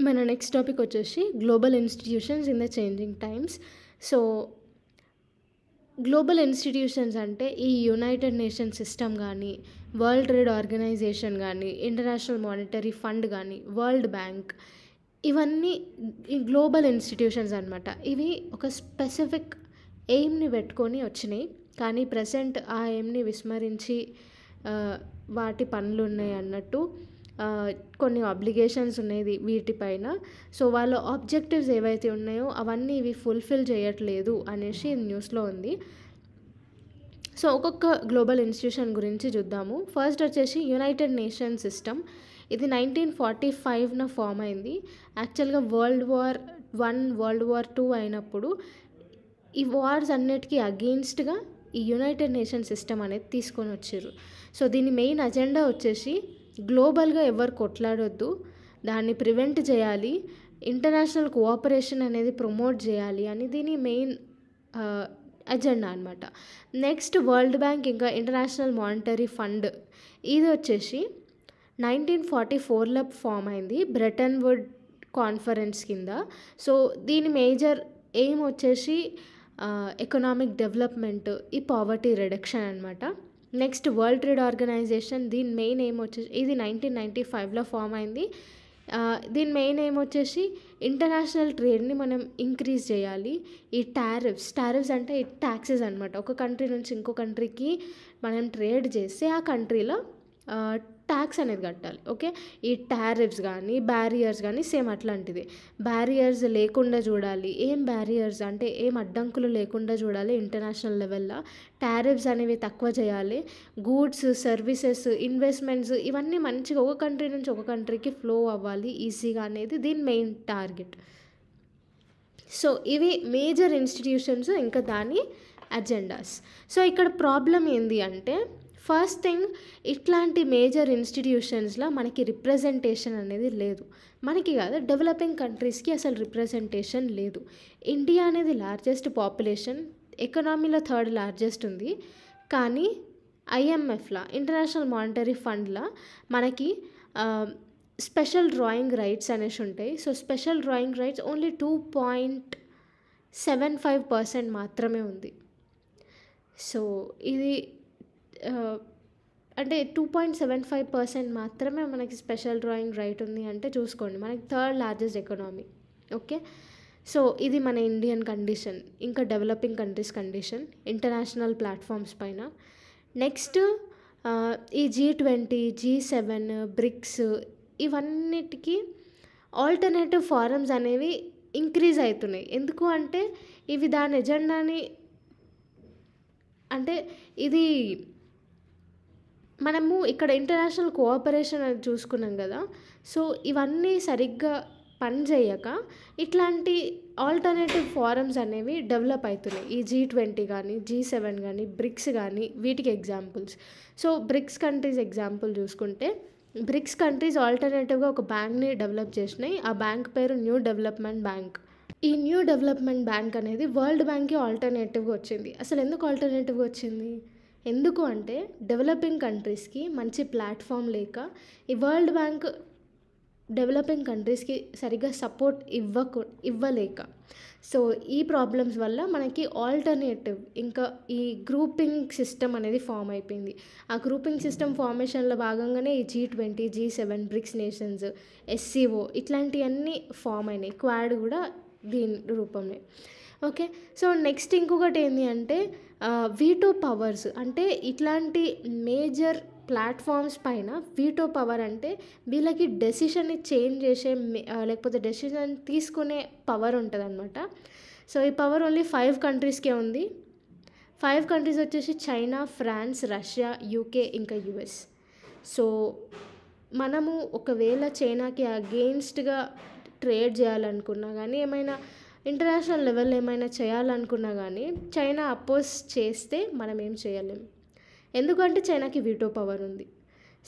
మన next topic వచ్చేసి global institutions in the changing times. So global institutions అంటే ఈ యునైటెడ్ నేషన్ సిస్టమ్ కానీ, వరల్డ్ ట్రేడ్ ఆర్గనైజేషన్ కానీ, ఇంటర్నేషనల్ మానిటరీ ఫండ్ కానీ, వరల్డ్ బ్యాంక్, ఇవన్నీ ఈ గ్లోబల్ ఇన్స్టిట్యూషన్స్ అనమాట. ఇవి ఒక స్పెసిఫిక్ ఎయిమ్ని పెట్టుకొని వచ్చినాయి, కానీ ప్రజెంట్ ఆ ఎయిమ్ని విస్మరించి వాటి పనులు ఉన్నాయి అన్నట్టు కొన్ని ఆబ్లిగేషన్స్ ఉన్నాయి వీటిపైన. సో వాళ్ళ ఆబ్జెక్టివ్స్ ఏవైతే ఉన్నాయో అవన్నీ ఇవి ఫుల్ఫిల్ చేయట్లేదు అనేసి న్యూస్లో ఉంది. సో ఒక్కొక్క గ్లోబల్ ఇన్స్టిట్యూషన్ గురించి చూద్దాము. ఫస్ట్ వచ్చేసి యునైటెడ్ నేషన్ సిస్టమ్. ఇది 1945న ఫామ్ అయింది. యాక్చువల్గా world war I, world war II అయినప్పుడు ఈ వార్స్ అన్నిటికీ అగెయిన్స్ట్గా ఈ యునైటెడ్ నేషన్ సిస్టమ్ అనేది తీసుకొని వచ్చారు. సో దీని మెయిన్ అజెండా వచ్చేసి గ్లోబల్గా ఎవరు కొట్లాడొద్దు, దాన్ని ప్రివెంట్ చేయాలి, ఇంటర్నేషనల్ కోఆపరేషన్ అనేది ప్రమోట్ చేయాలి అని దీని మెయిన్ అజెండా అనమాట. నెక్స్ట్ వరల్డ్ బ్యాంక్ ఇంకా ఇంటర్నేషనల్ మానిటరీ ఫండ్, ఇది వచ్చేసి 1944లో ఫామ్ అయింది బ్రెటన్ వుడ్ కాన్ఫరెన్స్ కింద. సో దీని మేజర్ ఎయిమ్ వచ్చేసి ఎకనామిక్ డెవలప్మెంట్, ఈ పావర్టీ రిడక్షన్ అనమాట. నెక్స్ట్ వరల్డ్ ట్రేడ్ ఆర్గనైజేషన్, దీని మెయిన్ ఎయిమ్ వచ్చేసి ఇది 1995లో ఫామ్ అయింది. దీని మెయిన్ ఎయిమ్ వచ్చేసి ఇంటర్నేషనల్ ట్రేడ్ని మనం ఇంక్రీజ్ చేయాలి. ఈ టారిఫ్స్ అంటే ఈ ట్యాక్సెస్ అనమాట. ఒక కంట్రీ నుంచి ఇంకో కంట్రీకి మనం ట్రేడ్ చేస్తే ఆ కంట్రీలో ట్యాక్స్ అనేది కట్టాలి. ఓకే, ఈ టారిఫ్స్ కానీ బ్యారియర్స్ కానీ సేమ్ అట్లాంటిది. బ్యారియర్స్ లేకుండా చూడాలి. ఏం బ్యారియర్స్ అంటే ఏం అడ్డంకులు లేకుండా చూడాలి ఇంటర్నేషనల్ లెవెల్లో. టారిఫ్స్ అనేవి తక్కువ చేయాలి. గూడ్స్, సర్వీసెస్, ఇన్వెస్ట్మెంట్స్ ఇవన్నీ మంచిగా ఒక కంట్రీ నుంచి ఒక కంట్రీకి ఫ్లో అవ్వాలి ఈజీగా అనేది దీని మెయిన్ టార్గెట్. సో ఇవి మేజర్ ఇన్స్టిట్యూషన్స్ ఇంకా దాని అజెండాస్. సో ఇక్కడ ప్రాబ్లం ఏంది అంటే, ఫస్ట్ థింగ్, ఇట్లాంటి మేజర్ ఇన్స్టిట్యూషన్స్లో మనకి రిప్రజెంటేషన్ అనేది లేదు. మనకి కాదు, డెవలపింగ్ కంట్రీస్కి అసలు రిప్రజెంటేషన్ లేదు. ఇండియా అనేది లార్జెస్ట్ పాపులేషన్, ఎకనామీలో థర్డ్ లార్జెస్ట్ ఉంది. కానీ IMFలో, ఇంటర్నేషనల్ మానిటరీ ఫండ్లో మనకి స్పెషల్ డ్రాయింగ్ రైట్స్ అనేసి ఉంటాయి. So special drawing rights only 2.75% మాత్రమే ఉంది. సో ఇది అంటే 2.75% మాత్రమే మనకి స్పెషల్ డ్రాయింగ్ రైట్ ఉంది అంటే చూసుకోండి, మనకి third largest economy. Okay, so ఇది మన ఇండియన్ కండిషన్, ఇంకా developing countries condition international platforms పైన. నెక్స్ట్ ఈ G20, G7, బ్రిక్స్, ఇవన్నిటికీ ఆల్టర్నేటివ్ ఫారమ్స్ అనేవి ఇంక్రీజ్ అవుతున్నాయి. ఎందుకు అంటే ఇవి దాని ఎజెండాని, అంటే ఇది మనము ఇక్కడ ఇంటర్నేషనల్ కోఆపరేషన్ అని చూసుకున్నాం కదా. సో ఇవన్నీ సరిగ్గా పని చేయక ఇట్లాంటి ఆల్టర్నేటివ్ ఫారమ్స్ అనేవి డెవలప్ అవుతున్నాయి. ఈ G20 కానీ, G7 కానీ, బ్రిక్స్ కానీ వీటికి examples. So bricks countries example చూసుకుంటే, బ్రిక్స్ కంట్రీస్ ఆల్టర్నేటివ్గా ఒక బ్యాంక్ని డెవలప్ చేసినాయి. ఆ బ్యాంక్ పేరు న్యూ డెవలప్మెంట్ బ్యాంక్. ఈ న్యూ డెవలప్మెంట్ బ్యాంక్ అనేది వరల్డ్ బ్యాంక్కి ఆల్టర్నేటివ్గా వచ్చింది. అసలు ఎందుకు ఆల్టర్నేటివ్గా వచ్చింది? ఎందుకు అంటే డెవలపింగ్ కంట్రీస్కి మంచి ప్లాట్ఫామ్ లేక ఈ వరల్డ్ బ్యాంక్ డెవలపింగ్ కంట్రీస్కి సరిగ్గా సపోర్ట్ ఇవ్వలేక, సో ఈ ప్రాబ్లమ్స్ వల్ల మనకి ఆల్టర్నేటివ్ ఇంకా ఈ గ్రూపింగ్ సిస్టమ్ అనేది ఫామ్ అయిపోయింది. ఆ గ్రూపింగ్ సిస్టమ్ ఫార్మేషన్లో భాగంగానే ఈ G20, G7, BRICS nations, SCO ఇట్లాంటివన్నీ ఫామ్ అయినాయి. క్వాడ్ కూడా దీని రూపంలో. ఓకే, సో నెక్స్ట్ ఇంకొకటి ఏంటి అంటే వీటో పవర్స్. అంటే ఇట్లాంటి మేజర్ ప్లాట్ఫామ్స్ పైన వీటో పవర్ అంటే వీళ్ళకి డెసిషన్ని చేంజ్ చేసే లేకపోతే డెసిషన్ తీసుకునే పవర్ ఉంటుంది అనమాట. సో ఈ పవర్ ఓన్లీ 5 కంట్రీస్కే ఉంది. 5 కంట్రీస్ వచ్చేసి చైనా, ఫ్రాన్స్, రష్యా, UK ఇంకా US. సో మనము ఒకవేళ చైనాకి అగెయిన్స్ట్గా ట్రేడ్ చేయాలనుకున్నా కానీ, ఏమైనా ఇంటర్నేషనల్ లెవెల్లో ఏమైనా చేయాలనుకున్నా కానీ చైనా అపోజ్ చేస్తే మనం ఏం చేయలేం. ఎందుకంటే చైనాకి వీటో పవర్ ఉంది.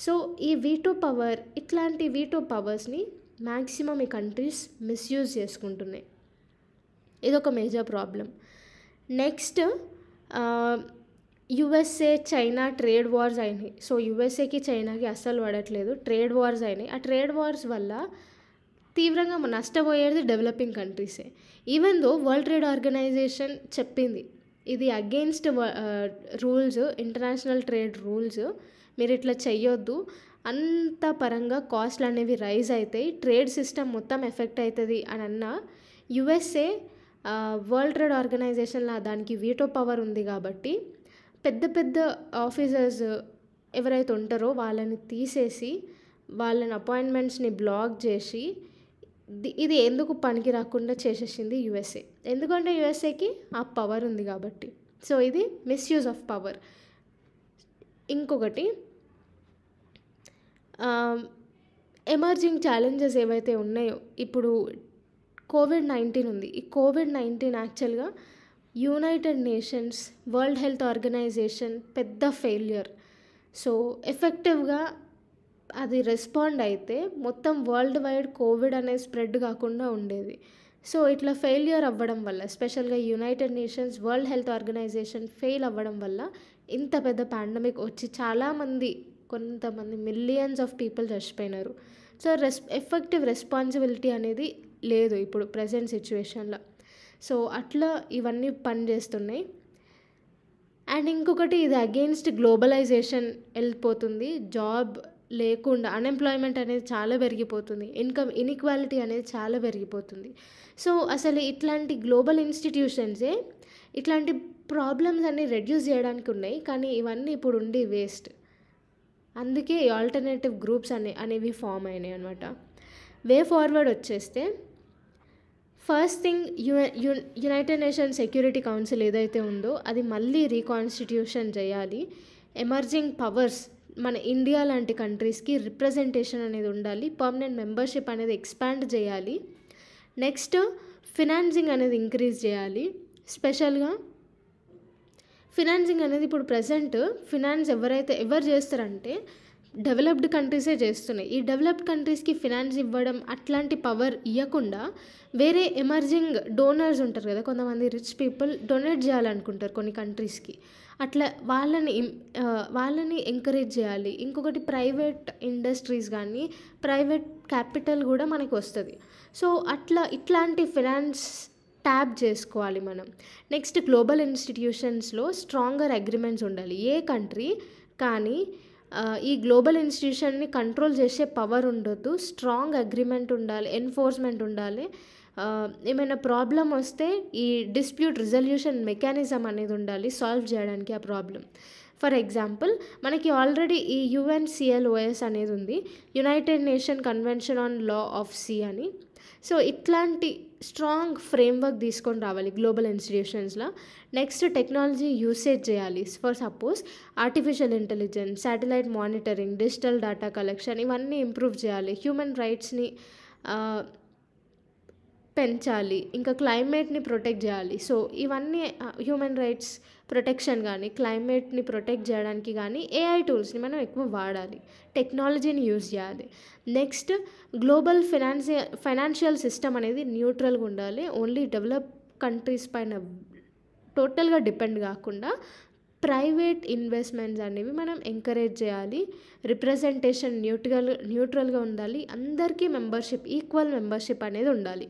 సో ఈ వీటో పవర్, ఇట్లాంటి వీటో పవర్స్ని మ్యాక్సిమం ఈ కంట్రీస్ మిస్యూజ్ చేసుకుంటున్నాయి. ఇదొక major problem. Next USA, China trade wars అయినాయి. సో USAకి చైనాకి అస్సలు పడట్లేదు, ట్రేడ్ వార్స్ అయినాయి. ఆ ట్రేడ్ వార్స్ వల్ల తీవ్రంగా నష్టపోయేది డెవలపింగ్ కంట్రీసే. Even though world trade organization చెప్పింది ఇది against rules, international trade rules, మీరు ఇట్లా చెయ్యొద్దు, అంత పరంగా కాస్ట్లు అనేవి రైజ్ అవుతాయి, ట్రేడ్ సిస్టమ్ మొత్తం ఎఫెక్ట్ అవుతుంది అని అన్న యుఎస్ఏ వరల్డ్ ట్రేడ్ ఆర్గనైజేషన్లో దానికి వీటో పవర్ ఉంది కాబట్టి పెద్ద పెద్ద ఆఫీసర్స్ ఎవరైతే ఉంటారో వాళ్ళని తీసేసి వాళ్ళని అపాయింట్మెంట్స్ని బ్లాక్ చేసి ఇది ఎందుకు పనికి రాకుండా చేసేసింది యుఎస్ఏ. ఎందుకంటే యుఎస్ఏకి ఆ పవర్ ఉంది కాబట్టి. సో ఇది మిస్యూజ్ ఆఫ్ పవర్. ఇంకొకటి ఎమర్జింగ్ ఛాలెంజెస్ ఏవైతే ఉన్నాయో, ఇప్పుడు కోవిడ్-19 ఉంది. ఈ కోవిడ్-19 యాక్చువల్గా united nations, world health organization పెద్ద ఫెయిల్యూర్. సో ఎఫెక్టివ్గా అది రెస్పాండ్ అయితే మొత్తం వరల్డ్ వైడ్ కోవిడ్ అనేది స్ప్రెడ్ కాకుండా ఉండేది. సో ఇట్లా ఫెయిల్యూర్ అవ్వడం వల్ల, స్పెషల్గా united nations, world health organization fail అవ్వడం వల్ల ఇంత పెద్ద పాండమిక్ వచ్చి చాలామంది, కొంతమంది మిలియన్స్ ఆఫ్ పీపుల్ చచ్చిపోయినారు. సో ఎఫెక్టివ్ రెస్పాన్సిబిలిటీ అనేది లేదు ఇప్పుడు ప్రజెంట్ సిచ్యువేషన్లో. సో అట్లా ఇవన్నీ పనిచేస్తున్నాయి. అండ్ ఇంకొకటి, ఇది అగెయిన్స్ట్ గ్లోబలైజేషన్ వెళ్ళిపోతుంది. జాబ్ లేకుండా అన్ఎంప్లాయ్మెంట్ అనేది చాలా పెరిగిపోతుంది, ఇన్కమ్ ఇన్ఈక్వాలిటీ అనేది చాలా పెరిగిపోతుంది. సో అసలు ఇట్లాంటి గ్లోబల్ ఇన్స్టిట్యూషన్సే ఇట్లాంటి ప్రాబ్లమ్స్ అన్నీ రెడ్యూస్ చేయడానికి ఉన్నాయి, కానీ ఇవన్నీ ఇప్పుడు ఉండి వేస్ట్. అందుకే ఈ ఆల్టర్నేటివ్ గ్రూప్స్ అనేవి ఫామ్ అయినాయి అనమాట. వే ఫార్వర్డ్ వచ్చేస్తే, first thing United nations security council ఏదైతే ఉందో అది మళ్ళీ రీకాన్స్టిట్యూషన్ చేయాలి. ఎమర్జింగ్ పవర్స్, మన ఇండియా లాంటి కంట్రీస్కి రిప్రజెంటేషన్ అనేది ఉండాలి. పర్మనెంట్ మెంబర్షిప్ అనేది ఎక్స్పాండ్ చేయాలి. నెక్స్ట్ ఫినాన్సింగ్ అనేది ఇంక్రీజ్ చేయాలి. స్పెషల్గా ఫినాన్సింగ్ అనేది ఇప్పుడు ప్రజెంట్ ఫినాన్స్ ఎవరు చేస్తారంటే డెవలప్డ్ కంట్రీసే చేస్తున్నాయి. ఈ డెవలప్డ్ కంట్రీస్కి ఫినాన్స్ ఇవ్వడం అట్లాంటి పవర్ ఇవ్వకుండా వేరే ఎమర్జింగ్ డోనర్స్ ఉంటారు కదా, కొంతమంది రిచ్ పీపుల్ డొనేట్ చేయాలనుకుంటారు కొన్ని కంట్రీస్కి, అట్లా వాళ్ళని ఎంకరేజ్ చేయాలి. ఇంకొకటి ప్రైవేట్ ఇండస్ట్రీస్ కానీ ప్రైవేట్ క్యాపిటల్ కూడా మనకు వస్తుంది. సో ఇట్లాంటి ఫినాన్స్ ట్యాప్ చేసుకోవాలి మనం. నెక్స్ట్ గ్లోబల్ ఇన్స్టిట్యూషన్స్లో స్ట్రాంగర్ అగ్రిమెంట్స్ ఉండాలి. ఏ కంట్రీ కానీ ఈ గ్లోబల్ ఇన్స్టిట్యూషన్ని కంట్రోల్ చేసే పవర్ ఉండొద్దు, స్ట్రాంగ్ అగ్రిమెంట్ ఉండాలి, ఎన్ఫోర్స్మెంట్ ఉండాలి. ఏమైనా ప్రాబ్లం వస్తే ఈ డిస్ప్యూట్ రిజల్యూషన్ మెకానిజం అనేది ఉండాలి సాల్వ్ చేయడానికి ఆ ప్రాబ్లం. ఫర్ ఎగ్జాంపుల్ మనకి ఆల్రెడీ ఈ UNCLOS అనేది ఉంది, united nation convention on law of sea అని. సో ఇట్లాంటి స్ట్రాంగ్ ఫ్రేమ్వర్క్ తీసుకొని రావాలి గ్లోబల్ ఇన్స్టిట్యూషన్స్లో. నెక్స్ట్ టెక్నాలజీ యూసేజ్ చేయాలి. For suppose artificial intelligence, satellite monitoring, digital data collection, ఇవన్నీ ఇంప్రూవ్ చేయాలి. హ్యూమన్ రైట్స్ని పెంచాలి, ఇంకా క్లైమేట్ని ప్రొటెక్ట్ చేయాలి. సో ఇవన్నీ హ్యూమన్ రైట్స్ ప్రొటెక్షన్ కానీ క్లైమేట్ని ప్రొటెక్ట్ చేయడానికి కానీ AI టూల్స్ని మనం ఎక్కువ వాడాలి, టెక్నాలజీని యూజ్ చేయాలి. నెక్స్ట్ గ్లోబల్ ఫైనాన్షియల్ సిస్టమ్ అనేది న్యూట్రల్గా ఉండాలి. ఓన్లీ డెవలప్ కంట్రీస్ పైన టోటల్గా డిపెండ్ కాకుండా ప్రైవేట్ ఇన్వెస్ట్మెంట్స్ అనేవి మనం ఎంకరేజ్ చేయాలి. రిప్రజెంటేషన్ న్యూట్రల్గా ఉండాలి. అందరికీ మెంబర్షిప్, ఈక్వల్ మెంబర్షిప్ అనేది ఉండాలి.